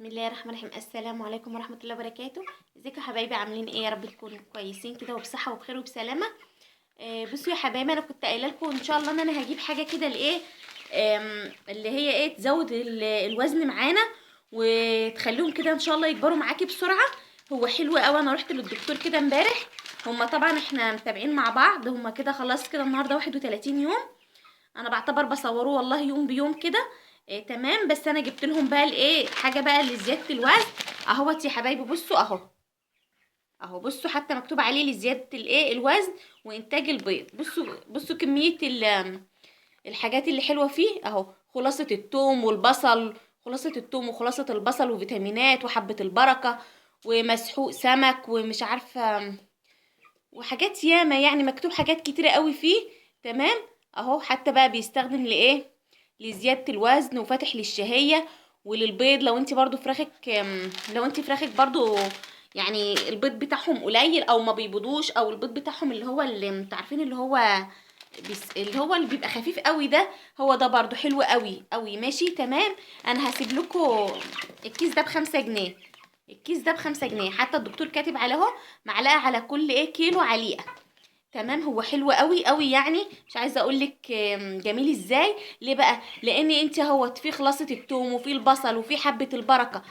بسم الله الرحمن الرحيم. السلام عليكم ورحمه الله وبركاته. ازيكم يا حبايبي؟ عاملين ايه؟ يا رب تكونوا كويسين كده وبصحه وبخير وبسلامه. بصوا يا حبايبي، انا كنت قايله لكم ان شاء الله ان انا هجيب حاجه كده لايه، اللي هي ايه، تزود الوزن معانا وتخليهم كده ان شاء الله يكبروا معاكي بسرعه. هو حلو قوي. انا رحت للدكتور كده امبارح. هما طبعا احنا متابعين مع بعض، هما كده خلاص كده النهارده 31 يوم. انا بعتبر بصوروه والله يوم بيوم كده. تمام. بس انا جبت لهم بقى الايه، حاجه بقى لزياده الوزن. اهوت يا حبايبي، بصوا اهو. اهو بصوا، حتى مكتوب عليه لزياده الايه، الوزن وانتاج البيض. بصوا كميه الحاجات اللي حلوه فيه اهو. خلاصه الثوم والبصل، خلاصه الثوم وخلاصه البصل وفيتامينات وحبه البركه ومسحوق سمك ومش عارفه، وحاجات ياما، يعني مكتوب حاجات كتيره قوي فيه. تمام. اهو حتى بقى بيستخدم لايه، لزياده الوزن وفاتح للشهيه وللبيض. لو انت برضو فراخك لو انت فراخك برضو يعني البيض بتاعهم قليل او ما بيبيضوش، او البيض بتاعهم اللي هو اللي انتوا عارفين اللي هو اللي هو اللي بيبقى خفيف قوي ده، هو ده برضو حلو قوي قوي. ماشي تمام. انا هسيب لكم الكيس ده ب5 جنيه. الكيس ده ب5 جنيه، حتى الدكتور كاتب عليه اهو معلقه على كل ايه كيلو عليقه. تمام. هو حلو قوي قوي، يعني مش عايزه اقول لك جميل ازاي. ليه بقى؟ لان انت اهوت فيه خلاصه الثوم وفيه البصل وفيه حبه البركه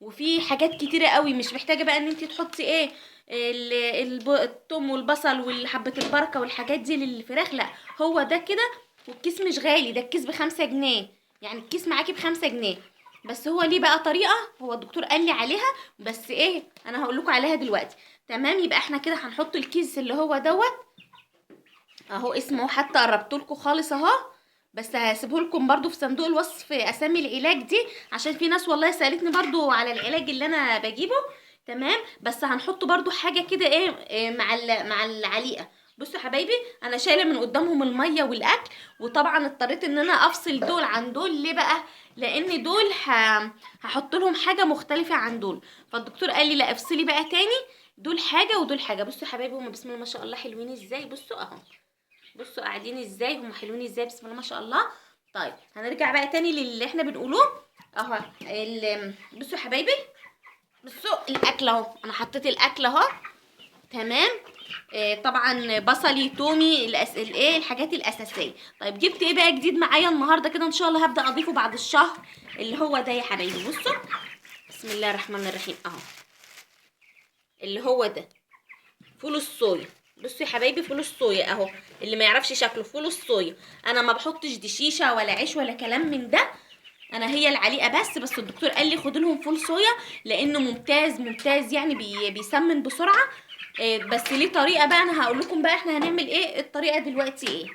وفي حاجات كتيره قوي. مش محتاجه بقى ان انت تحطي ايه، الثوم والبصل والحبه البركه والحاجات دي للفراخ. لا، هو ده كده. والكيس مش غالي، ده الكيس ب5 جنيه. يعني الكيس معاكي ب5 جنيه. بس هو ليه بقى طريقه، هو الدكتور قال لي عليها، بس ايه، انا هقول لكم عليها دلوقتي. تمام. يبقى احنا كده هنحط الكيس اللي هو دوت اهو، اسمه حتى قربت لكم خالص اهو. بس هسيبه لكم برضو في صندوق الوصف اسامي العلاج دي، عشان في ناس والله سالتني برضو على العلاج اللي انا بجيبه. تمام. بس هنحط برضو حاجه كده ايه، مع العليقه. بصوا يا حبايبي، انا شايله من قدامهم الميه والاكل، وطبعا اضطريت ان انا افصل دول عن دول. ليه بقى؟ لان دول هحط لهم حاجه مختلفه عن دول. فالدكتور قال لي لا، افصلي بقى تاني، دول حاجه ودول حاجه. بصوا يا حبايبي، هم بسم الله ما شاء الله حلوين ازاي. بصوا اهو، بصوا قاعدين ازاي، هم حلوين ازاي، بسم الله ما شاء الله. طيب هنرجع بقى تاني للي احنا بنقولوه اهو. بصوا يا حبايبي، بصوا الاكل اهو. انا حطيت الاكل اهو. تمام. طبعا بصلي تومي الايه، الحاجات الاساسيه. طيب جبت ايه بقى جديد معايا النهارده كده، ان شاء الله هبدا اضيفه بعد الشهر، اللي هو ده يا حبايبي. بصوا، بسم الله الرحمن الرحيم اهو، اللي هو ده فول الصويا. بصوا يا حبايبي، فول الصويا اهو. اللي ما يعرفش شكله، فول الصويا. انا ما بحطش دشيشه ولا عيش ولا كلام من ده. انا هي العليقه بس الدكتور قال لي خد لهم فول صويا، لانه ممتاز ممتاز، يعني بيسمن بسرعه. بس ليه طريقه بقى، انا هقول لكم بقى احنا هنعمل ايه الطريقه دلوقتي ايه.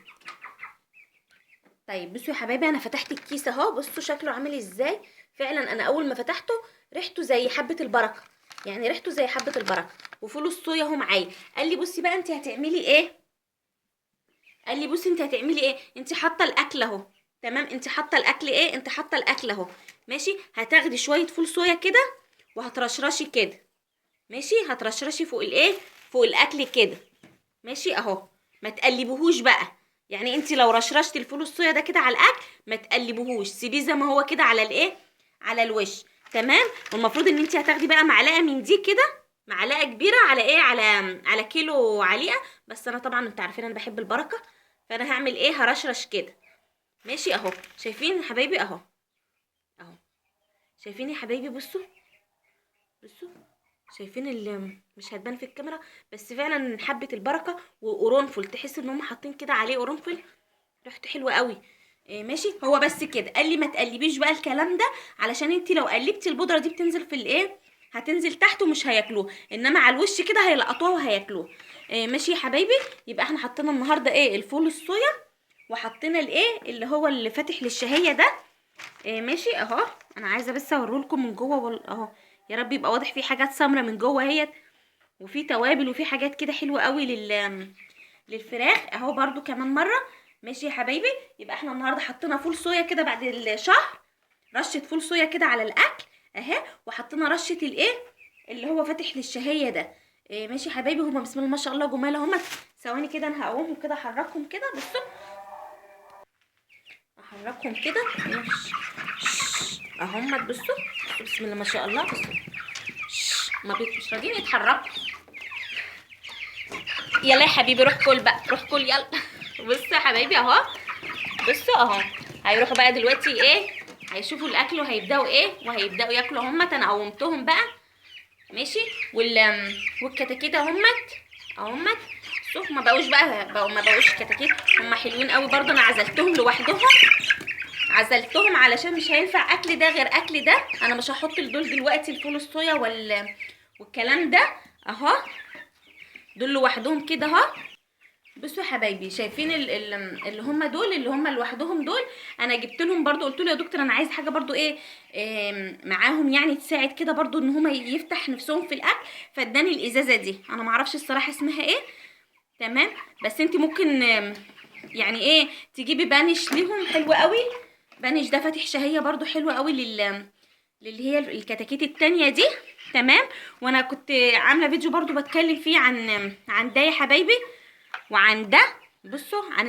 طيب بصوا يا حبايبي، انا فتحت الكيس اهو. بصوا شكله عامل ازاي. فعلا انا اول ما فتحته ريحته زي حبه البركه، يعني ريحته زي حبه البركه. وفول الصويا اهو معايا. قال لي بصي بقى انت هتعملي ايه. قال لي بصي انت هتعملي ايه، انت حاطه الاكل اهو. تمام. انت حاطه الاكل ايه، انت حاطه الاكل اهو. ماشي. هتاخدي شويه فول صويا كده وهترشرشي كده. ماشي. هترشرشي فوق الايه، فوق الاكل كده. ماشي اهو. ما تقلبوهوش بقى. يعني انت لو رشرشتي الفول الصويا ده كده على الاكل، ما تقلبوهوش، سيبيه زي ما هو كده على الايه، على الوش. تمام. والمفروض ان انت هتاخدي بقى معلقه من دي كده، معلقه كبيره على ايه، على كيلو عليقه. بس انا طبعا انتوا عارفين انا بحب البركه، فانا هعمل ايه، هرشرش كده. ماشي اهو. شايفين يا حبايبي اهو، اهو. شايفين يا حبايبي؟ بصوا، بصوا. شايفين اللي مش هتبان في الكاميرا، بس فعلا حبه البركه وقرنفل، تحس ان هم حاطين كده عليه قرنفل، ريحته حلوه قوي. ماشي. هو بس كده قال لي ما تقلبيش بقى الكلام ده، علشان انت لو قلبتي البودره دي بتنزل في الايه، هتنزل تحت ومش هياكلوه، انما على الوش كده هيلقطوها وهياكلوه. ماشي يا حبايبي. يبقى احنا حطينا النهارده ايه، الفول الصويا، وحطينا الايه اللي هو اللي فاتح للشهيه ده. ماشي اهو. انا عايزه بس اوريلكم من جوه اهو، يا رب يبقى واضح، في حاجات سمرة من جوه اهيت، وفي توابل وفي حاجات كده حلوه قوي للفراخ اهو برضو كمان مره. ماشي يا حبايبي. يبقى احنا النهارده حطينا فول صويا كده بعد الشهر، رشه فول صويا كده على الاكل اهي، وحطينا رشه الايه اللي هو فاتح للشهيه ده. ماشي يا حبايبي. هما بسم الله ما شاء الله جمال هما. ثواني كده انا هقومهم كده احركهم كده. بصوا، احركهم كده. اهما. بصوا، بسم الله ما شاء الله. بصوا ما مش راضيين يتحركوا. يلا يا حبيبي روح كل بقى، روح كل يلا. بصوا يا حبايبي اهو، بصوا اهو هيروحوا بقى دلوقتي ايه، هيشوفوا الاكل وهيبداوا ايه، وهيبداوا ياكلوا همت. انا قومتهم بقى ماشي، والكتاكيت اهمت شوف ما بقوش كتاكيت، هم حلوين قوي برضه. انا عزلتهم لوحدهم، عزلتهم علشان مش هينفع اكل ده غير اكل ده. انا مش هحط لدول دلوقتي الفول الصويا والكلام ده اهو، دول لوحدهم كده اهو. بصوا يا حبايبي شايفين اللي هم دول، اللي هم لوحدهم دول، انا جبت لهم برضو، قلت له يا دكتور انا عايز حاجه برضو ايه معاهم يعني تساعد كده برضو ان هم يفتح نفسهم في الاكل، فاداني الازازه دي. انا معرفش الصراحه اسمها ايه تمام، بس انت ممكن يعني ايه تجيبي بانش ليهم حلو قوي. بانش ده فاتح شهيه برضو حلو قوي للي هي الكتاكيت التانية دي تمام. وانا كنت عامله فيديو برضو بتكلم فيه عن ده يا حبايبي وعن ده. بصوا عن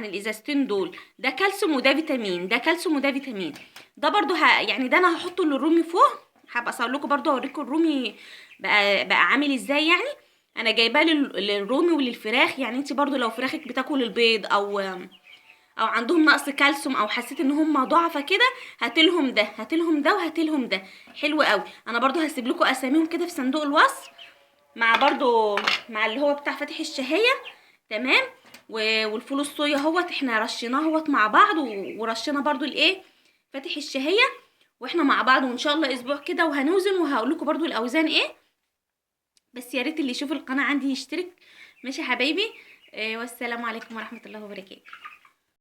الازازتين دول، ده كالسيوم وده فيتامين، ده كالسيوم وده فيتامين. ده برضو يعني ده انا هحطه للرومي فوق، هبقى اصور لكم برضو اوريكم الرومي بقى عامل ازاي. يعني انا جايباه للرومي وللفراخ، يعني انت برضو لو فراخك بتاكل البيض او عندهم نقص كالسيوم او حسيت ان هم ضعفه كده، هاتلهم ده وهاتلهم ده حلو قوي. انا برضو هسيب لكم اساميهم كده في صندوق الوصف، مع برضو مع اللي هو بتاع فاتح الشهية تمام. والفول الصويا اهوت احنا رشيناه اهوت مع بعض، ورشينا برضو الايه فاتح الشهية، واحنا مع بعض وان شاء الله اسبوع كده وهنوزن وهقول لكم برضو الاوزان ايه. بس يا ريت اللي يشوف القناة عندي يشترك. ماشي يا حبايبي، والسلام عليكم ورحمة الله وبركاته.